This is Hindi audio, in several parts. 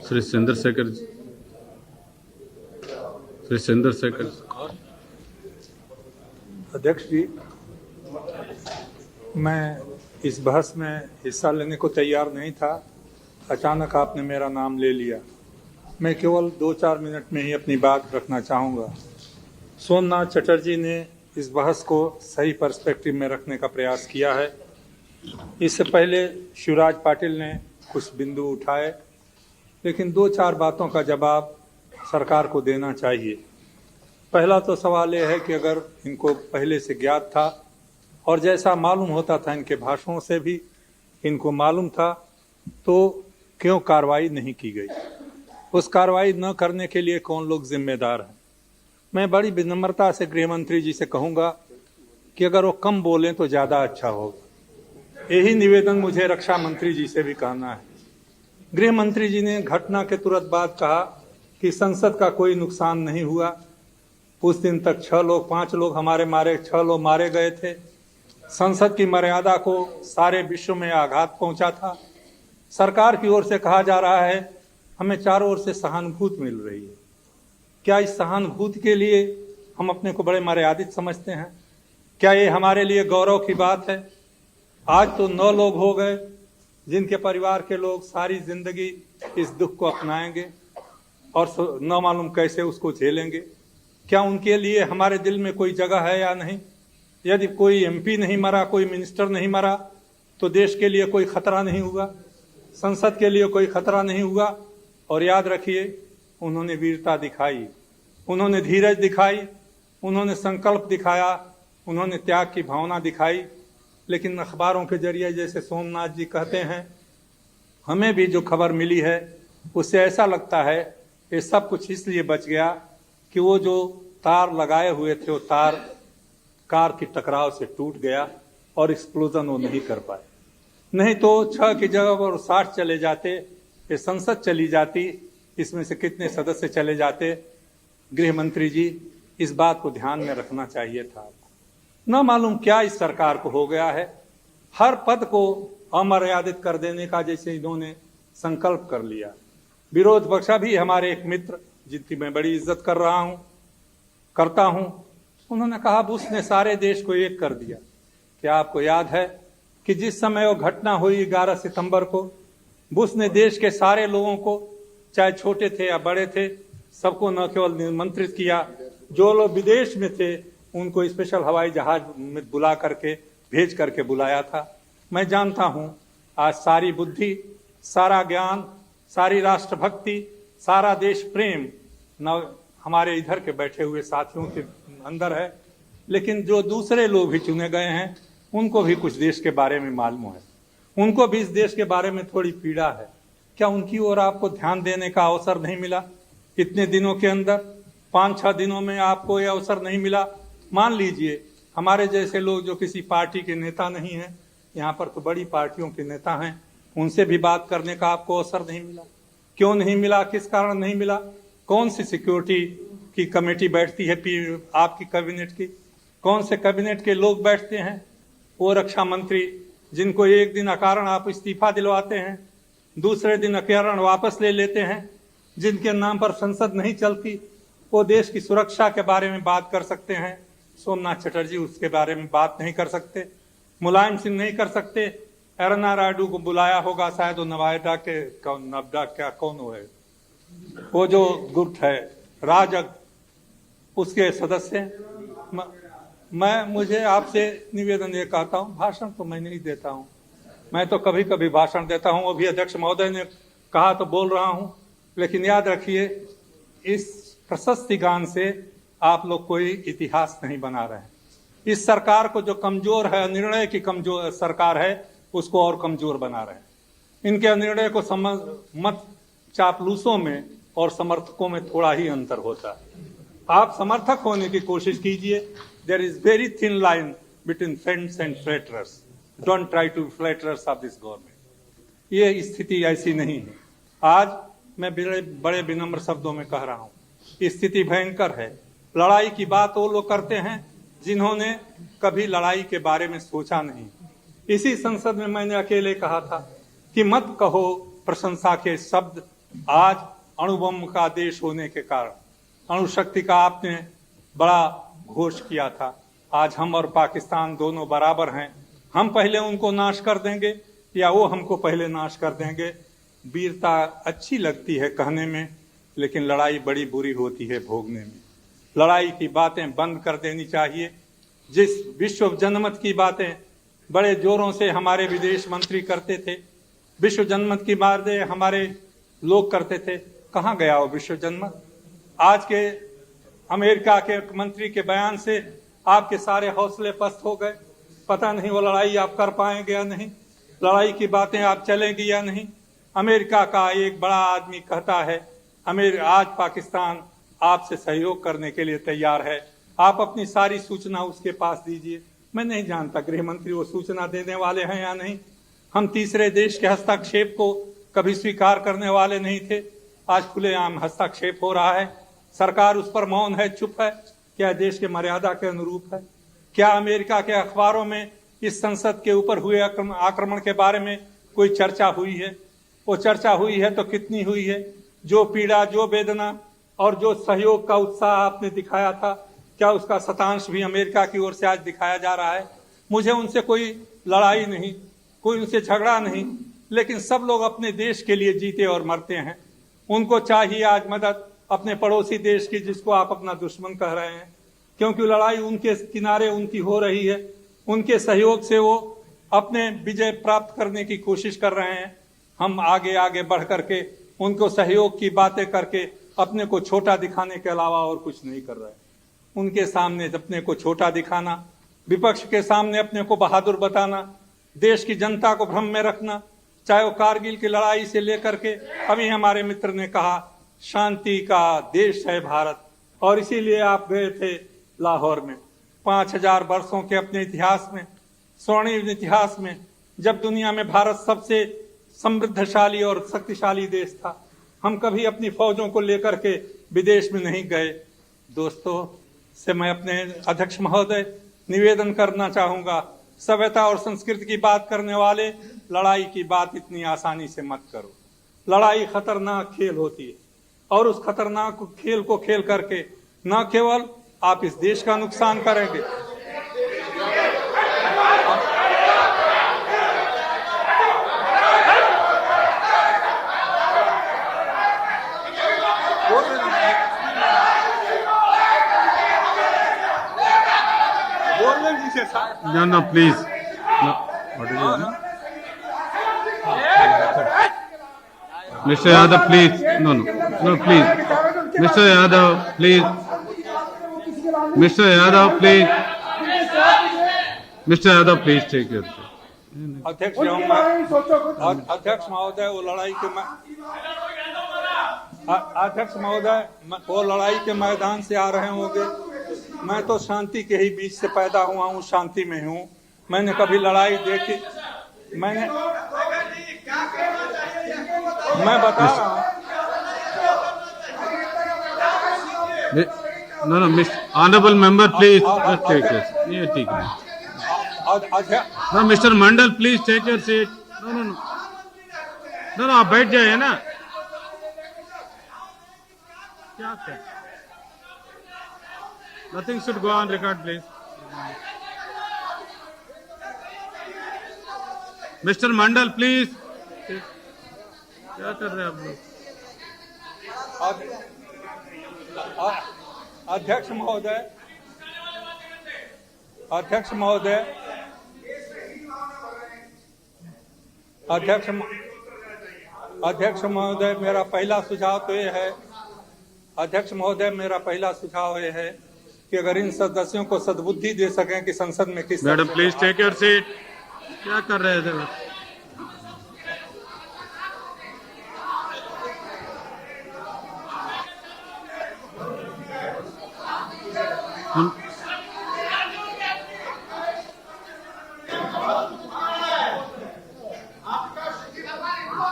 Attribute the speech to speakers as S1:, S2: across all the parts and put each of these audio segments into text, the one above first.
S1: श्री चंद्रशेखर
S2: अध्यक्ष जी, मैं इस बहस में हिस्सा लेने को तैयार नहीं था। अचानक आपने मेरा नाम ले लिया। मैं केवल 2-4 मिनट में ही अपनी बात रखना चाहूँगा। सोमनाथ चटर्जी ने इस बहस को सही पर्सपेक्टिव में रखने का प्रयास किया है। इससे पहले शिवराज पाटिल ने कुछ बिंदु उठाए, लेकिन 2-4 बातों का जवाब सरकार को देना चाहिए। पहला तो सवाल यह है कि अगर इनको पहले से ज्ञात था और जैसा मालूम होता था इनके भाषणों से भी इनको मालूम था, तो क्यों कार्रवाई नहीं की गई? उस कार्रवाई न करने के लिए कौन लोग जिम्मेदार हैं? मैं बड़ी विनम्रता से गृह मंत्री जी से कहूँगा कि अगर वो कम बोलें तो ज़्यादा अच्छा होगा। यही निवेदन मुझे रक्षा मंत्री जी से भी कहना है। गृह मंत्री जी ने घटना के तुरंत बाद कहा कि संसद का कोई नुकसान नहीं हुआ। उस दिन तक 5 लोग हमारे मारे, 6 लोग मारे गए थे। संसद की मर्यादा को सारे विश्व में आघात पहुंचा था। सरकार की ओर से कहा जा रहा है हमें चारों ओर से सहानुभूति मिल रही है। क्या इस सहानुभूति के लिए हम अपने को बड़े मर्यादित समझते हैं? क्या ये हमारे लिए गौरव की बात है? आज तो 9 लोग हो गए जिनके परिवार के लोग सारी जिंदगी इस दुख को अपनाएंगे और न मालूम कैसे उसको झेलेंगे। क्या उनके लिए हमारे दिल में कोई जगह है या नहीं? यदि कोई एमपी नहीं मरा, कोई मिनिस्टर नहीं मरा, तो देश के लिए कोई खतरा नहीं हुआ, संसद के लिए कोई खतरा नहीं हुआ। और याद रखिए, उन्होंने वीरता दिखाई, उन्होंने धीरज दिखाई, उन्होंने संकल्प दिखाया, उन्होंने त्याग की भावना दिखाई। लेकिन अखबारों के जरिए जैसे सोमनाथ जी कहते हैं, हमें भी जो खबर मिली है उससे ऐसा लगता है ये सब कुछ इसलिए बच गया कि वो जो तार लगाए हुए थे वो तार कार की टकराव से टूट गया और एक्सप्लोजन वो नहीं कर पाए। नहीं तो 6 की जगह पर 60 चले जाते, ये संसद चली जाती, इसमें से कितने सदस्य चले जाते। गृह मंत्री जी, इस बात को ध्यान में रखना चाहिए था आपको। न मालूम क्या इस सरकार को हो गया है, हर पद को अमर्यादित कर देने का जैसे इन्होंने संकल्प कर लिया। विरोध पक्ष भी हमारे एक मित्र जिनकी मैं बड़ी इज्जत करता हूं, उन्होंने कहा बुश ने सारे देश को एक कर दिया। क्या आपको याद है कि जिस समय वो घटना हुई 11 सितंबर को, बुश ने देश के सारे लोगों को, चाहे छोटे थे या बड़े थे, सबको न केवल निमंत्रित किया, जो लोग विदेश में थे उनको स्पेशल हवाई जहाज में बुला करके भेज करके बुलाया था। मैं जानता हूं आज सारी बुद्धि, सारा ज्ञान, सारी राष्ट्रभक्ति, सारा देश प्रेम न हमारे इधर के बैठे हुए साथियों के अंदर है, लेकिन जो दूसरे लोग भी चुने गए हैं उनको भी कुछ देश के बारे में मालूम है, उनको भी इस देश के बारे में थोड़ी पीड़ा है। क्या उनकी ओर आपको ध्यान देने का अवसर नहीं मिला? इतने दिनों के अंदर 5-6 दिनों में आपको यह अवसर नहीं मिला? मान लीजिए हमारे जैसे लोग जो किसी पार्टी के नेता नहीं हैं, यहाँ पर तो बड़ी पार्टियों के नेता हैं, उनसे भी बात करने का आपको अवसर नहीं मिला। क्यों नहीं मिला? किस कारण नहीं मिला? कौन सी सिक्योरिटी की कमेटी बैठती है आपकी कैबिनेट की? कौन से कैबिनेट के लोग बैठते हैं? वो रक्षा मंत्री जिनको एक दिन अकारण आप इस्तीफा दिलवाते हैं, दूसरे दिन अकारण वापस ले लेते हैं, जिनके नाम पर संसद नहीं चलती, वो देश की सुरक्षा के बारे में बात कर सकते हैं। सोमनाथ चटर्जी उसके बारे में बात नहीं कर सकते, मुलायम सिंह नहीं कर सकते। एरना रायडू को बुलाया होगा शायद, वो नवादा के नवडा क्या कौन वो है, वो जो गुट है राजग, उसके सदस्य। मुझे आपसे निवेदन ये कहता हूँ, भाषण तो मैं नहीं देता हूँ, मैं तो कभी कभी भाषण देता हूँ, अभी अध्यक्ष महोदय ने कहा तो बोल रहा हूँ। लेकिन याद रखिए, इस प्रशस्ति गान से आप लोग कोई इतिहास नहीं बना रहे हैं। इस सरकार को जो कमजोर है, निर्णय की कमजोर सरकार है, उसको और कमजोर बना रहे हैं। इनके निर्णय को मत चापलूसों में और समर्थकों में थोड़ा ही अंतर होता है। आप समर्थक होने की कोशिश कीजिए। There is very thin line between friends and flatterers. Don't try to flatterers of this government. ये स्थिति ऐसी नहीं है। आज मैं बड़े विनम्र शब्दों में कह रहा हूँ, स्थिति भयंकर है। लड़ाई की बात वो लोग करते हैं जिन्होंने कभी लड़ाई के बारे में सोचा नहीं। इसी संसद में मैंने अकेले कहा था कि मत कहो प्रशंसा के शब्द आज अणुबम का देश होने के कारण अणुशक्ति का आपने बड़ा घोष किया था। आज हम और पाकिस्तान दोनों बराबर हैं। हम पहले उनको नाश कर देंगे या वो हमको पहले नाश कर देंगे। वीरता अच्छी लगती है कहने में, लेकिन लड़ाई बड़ी बुरी होती है भोगने में। लड़ाई की बातें बंद कर देनी चाहिए। जिस विश्व जनमत की बातें बड़े जोरों से हमारे विदेश मंत्री करते थे, विश्व जनमत की बातें हमारे लोग करते थे, कहाँ गया वो विश्व जनमत? आज के अमेरिका के मंत्री के बयान से आपके सारे हौसले पस्त हो गए। पता नहीं वो लड़ाई आप कर पाएंगे या नहीं, लड़ाई की बातें आप चलेंगी या नहीं। अमेरिका का एक बड़ा आदमी कहता है आज पाकिस्तान आपसे सहयोग करने के लिए तैयार है, आप अपनी सारी सूचना उसके पास दीजिए। मैं नहीं जानता गृह मंत्री वो सूचना देने वाले हैं या नहीं। हम तीसरे देश के हस्तक्षेप को कभी स्वीकार करने वाले नहीं थे। आज खुलेआम हस्तक्षेप हो रहा है। सरकार उस पर मौन है, चुप है। क्या देश के मर्यादा के अनुरूप है? क्या अमेरिका के अखबारों में इस संसद के ऊपर हुए आक्रमण के बारे में कोई चर्चा हुई है? वो चर्चा हुई है तो कितनी हुई है? जो पीड़ा, जो वेदना और जो सहयोग का उत्साह आपने दिखाया था, क्या उसका शतांश भी अमेरिका की ओर से आज दिखाया जा रहा है? मुझे उनसे कोई लड़ाई नहीं, कोई उनसे झगड़ा नहीं, लेकिन सब लोग अपने देश के लिए जीते और मरते हैं। उनको चाहिए आज मदद अपने पड़ोसी देश की, जिसको आप अपना दुश्मन कह रहे हैं, क्योंकि लड़ाई उनके किनारे उनकी हो रही है। उनके सहयोग से वो अपने विजय प्राप्त करने की कोशिश कर रहे हैं। हम आगे आगे बढ़ करके उनको सहयोग की बातें करके अपने को छोटा दिखाने के अलावा और कुछ नहीं कर रहे हैं। उनके सामने अपने को छोटा दिखाना, विपक्ष के सामने अपने को बहादुर बताना, देश की जनता को भ्रम में रखना, चाहे वो कारगिल की लड़ाई से लेकर के अभी हमारे मित्र ने कहा शांति का देश है भारत, और इसीलिए आप गए थे लाहौर में। 5000 वर्षों के अपने इतिहास में, स्वर्णिम इतिहास में, जब दुनिया में भारत सबसे समृद्धशाली और शक्तिशाली देश था, हम कभी अपनी फौजों को लेकर के विदेश में नहीं गए। दोस्तों से मैं अपने अध्यक्ष महोदय निवेदन करना चाहूंगा, सभ्यता और संस्कृति की बात करने वाले लड़ाई की बात इतनी आसानी से मत करो। लड़ाई खतरनाक खेल होती है, और उस खतरनाक खेल को खेल करके न केवल आप इस देश का नुकसान करेंगे,
S1: No, please. No. What is it? Mr. Yadav, please. No, please. Mr. Yadav, please. Mr. Yadav, please. Mr. Yadav, please take your seat.
S2: अध्यक्ष महोदय वो लड़ाई के अध्यक्ष महोदय वो लड़ाई के मैदान से आ रहे होंगे। मैं तो शांति के ही बीच से पैदा हुआ हूँ, शांति में हूँ। मैंने कभी लड़ाई देखी, मैं बता रहा हूँ।
S1: No, Mr. Honorable Member, please take your seat. ये ठीक है। No, Mr. Mandal, please take your seat. No, आप बैठ जाइए ना। क्या है? Nothing should go on record, please. Mr. Mandal, please. क्या कर रहे हैं आप लोग?
S2: अध्यक्ष महोदय, अध्यक्ष महोदय, अध्यक्ष महोदय, मेरा पहला सुझाव तो ये है, अध्यक्ष महोदय मेरा पहला सुझाव ये है कि अगर इन सदस्यों को सद्बुद्धि दे सकें कि संसद में किस।
S1: Madam please take your seat. क्या कर रहे थे?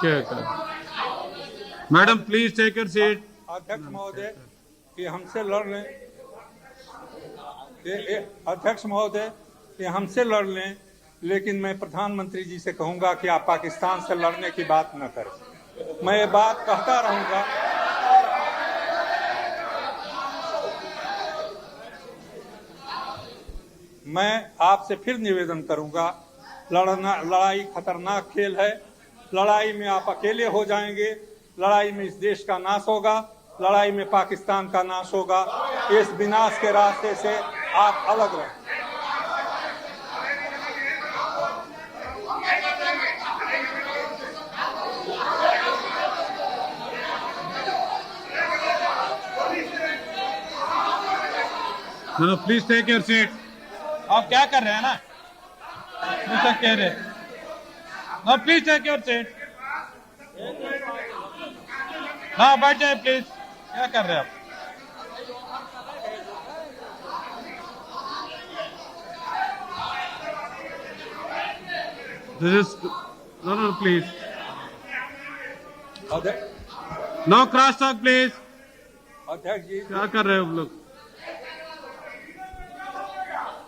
S1: क्या कर? Madam please take your seat.
S2: अध्यक्ष महोदय ये हमसे लड़ लें, अध्यक्ष महोदय ये हमसे लड़ लें, लेकिन मैं प्रधानमंत्री जी से कहूंगा कि आप पाकिस्तान से लड़ने की बात न करें। मैं ये बात कहता रहूंगा। मैं आपसे फिर निवेदन करूंगा, लड़ाई खतरनाक खेल है। लड़ाई में आप अकेले हो जाएंगे, लड़ाई में इस देश का नाश होगा, लड़ाई में पाकिस्तान का नाश होगा। इस विनाश के रास्ते से आप अलग रहें।
S1: No, please take your seat. आप क्या कर रहे हैं ना, मुझसे कह रहे। No please take your seat. हाँ बैठ जाए प्लीज। क्या कर रहे हैं आप? This is no please no cross talk please.
S2: अध्यक्ष जी,
S1: क्या कर रहे हो आप लोग?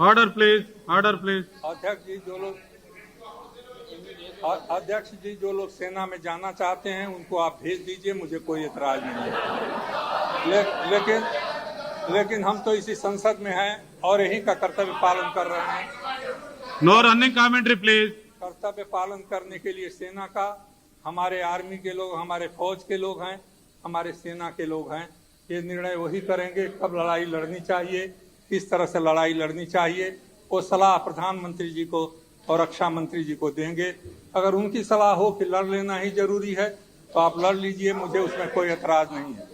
S1: Order please, order please.
S2: अध्यक्ष जी जो लोग सेना में जाना चाहते हैं उनको आप भेज दीजिए, मुझे कोई एतराज नहीं है। लेकिन हम तो इसी संसद में हैं और यही का कर्तव्य पालन कर रहे हैं।
S1: No running commentary please.
S2: कर्तव्य पालन करने के लिए सेना का, हमारे आर्मी के लोग, हमारे फौज के लोग हैं, हमारे सेना के लोग हैं। ये निर्णय वही करेंगे कब लड़ाई लड़नी चाहिए, किस तरह से लड़ाई लड़नी चाहिए। वो सलाह प्रधानमंत्री जी को और रक्षा मंत्री जी को देंगे। अगर उनकी सलाह हो कि लड़ लेना ही जरूरी है तो आप लड़ लीजिए, मुझे उसमें कोई एतराज नहीं है।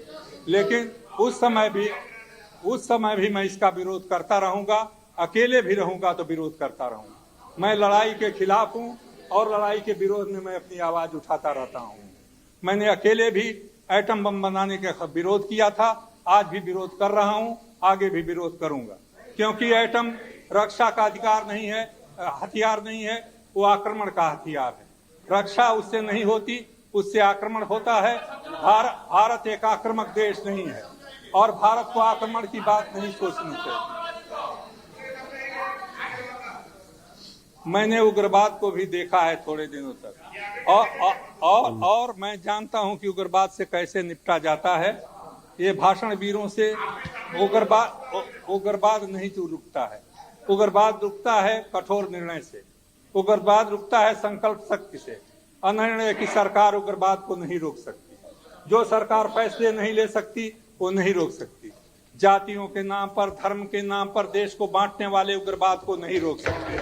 S2: लेकिन उस समय भी मैं इसका विरोध करता रहूंगा, अकेले भी रहूंगा तो विरोध करता रहूंगा। मैं लड़ाई के खिलाफ हूं और लड़ाई के विरोध में मैं अपनी आवाज उठाता रहता हूं। मैंने अकेले भी एटम बम बनाने का विरोध किया था, आज भी विरोध कर रहा हूं, आगे भी विरोध करूंगा। क्योंकि एटम रक्षा का अधिकार नहीं है, हथियार नहीं है, वो आक्रमण का हथियार है। रक्षा उससे नहीं होती, उससे आक्रमण होता है। भारत एक आक्रामक देश नहीं है और भारत को आक्रमण की बात नहीं सोचनी चाहिए। मैंने उग्रवाद को भी देखा है थोड़े दिनों तक और मैं जानता हूं कि उग्रवाद से कैसे निपटा जाता है। ये भाषण वीरों से उग्रवाद नहीं रुकता है। उग्रवाद रुकता है कठोर निर्णय से, उग्रवाद रुकता है संकल्प शक्ति से। अनिर्णय की सरकार उग्रवाद को नहीं रोक सकती। जो सरकार फैसले नहीं ले सकती वो नहीं रोक सकती। जातियों के नाम पर, धर्म के नाम पर देश को बांटने वाले उग्रवाद को नहीं रोक सकते।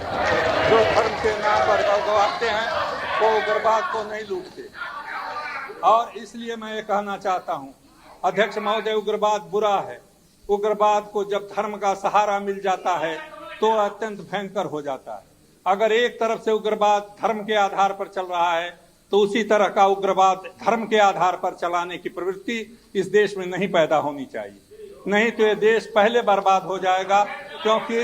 S2: जो धर्म के नाम पर बांटते हैं वो उग्रवाद को नहीं लूटते। और इसलिए मैं ये कहना चाहता हूँ अध्यक्ष महोदय, उग्रवाद बुरा है। उग्रवाद को जब धर्म का सहारा मिल जाता है तो अत्यंत भयंकर हो जाता है। अगर एक तरफ से उग्रवाद धर्म के आधार पर चल रहा है तो उसी तरह का उग्रवाद धर्म के आधार पर चलाने की प्रवृत्ति इस देश में नहीं पैदा होनी चाहिए, नहीं तो ये देश पहले बर्बाद हो जाएगा। क्योंकि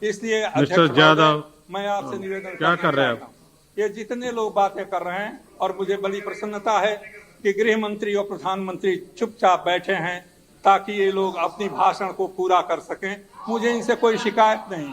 S2: इसलिए अध्यक्ष यादव, मैं आपसे निवेदन
S1: क्या कर रहे हैं?
S2: ये जितने लोग बातें कर रहे हैं और मुझे बड़ी प्रसन्नता है कि गृह मंत्री और प्रधानमंत्री चुपचाप बैठे हैं ताकि ये लोग अपनी भाषण को पूरा कर सकें। मुझे इनसे कोई शिकायत नहीं,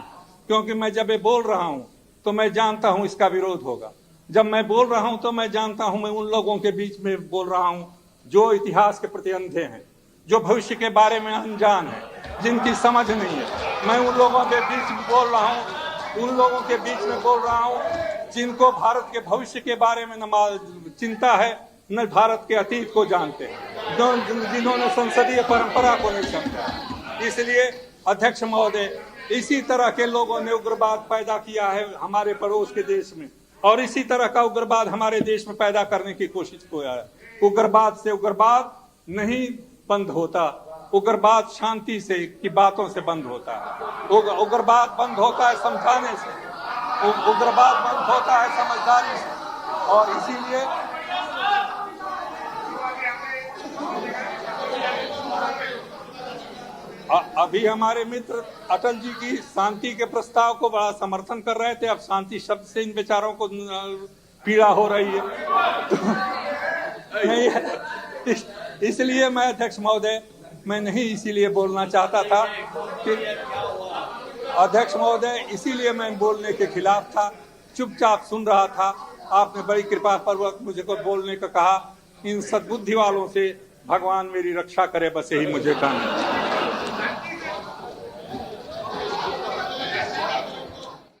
S2: क्योंकि मैं जब ये बोल रहा हूं तो मैं जानता हूं इसका विरोध होगा। जब मैं बोल रहा हूं तो मैं जानता हूं मैं उन लोगों के बीच में बोल रहा हूं जो इतिहास के प्रति अंधे हैं, जो भविष्य के बारे में अनजान है, जिनकी समझ नहीं है। मैं उन लोगों के बीच में बोल रहा हूं, उन लोगों के बीच में बोल रहा हूं जिनको भारत के भविष्य के बारे में न चिंता है, न भारत के अतीत को जानते हैं, जिन्होंने संसदीय परंपरा को नहीं समझा। इसलिए अध्यक्ष महोदय, इसी तरह के लोगों ने उग्रवाद पैदा किया है हमारे पड़ोस के देश में, और इसी तरह का उग्रवाद हमारे देश में पैदा करने की कोशिश किया है। उग्रवाद से उग्रवाद नहीं बंद होता, उग्रवाद शांति से की बातों से बंद होता है। उग्रवाद बंद होता है समझाने से, उग्रवाद बंद होता है समझदारी से। और इसीलिए अभी हमारे मित्र अटल जी की शांति के प्रस्ताव को बड़ा समर्थन कर रहे थे। अब शांति शब्द से इन बेचारों को पीड़ा हो रही है। इसलिए मैं अध्यक्ष महोदय, मैं नहीं इसीलिए बोलना चाहता था कि अध्यक्ष महोदय, इसीलिए मैं बोलने के खिलाफ था, चुपचाप सुन रहा था। आपने बड़ी कृपा पूर्वक मुझे को बोलने का कहा इन सद्बुद्धि वालों से भगवान मेरी रक्षा करे, बस यही मुझे कहना है।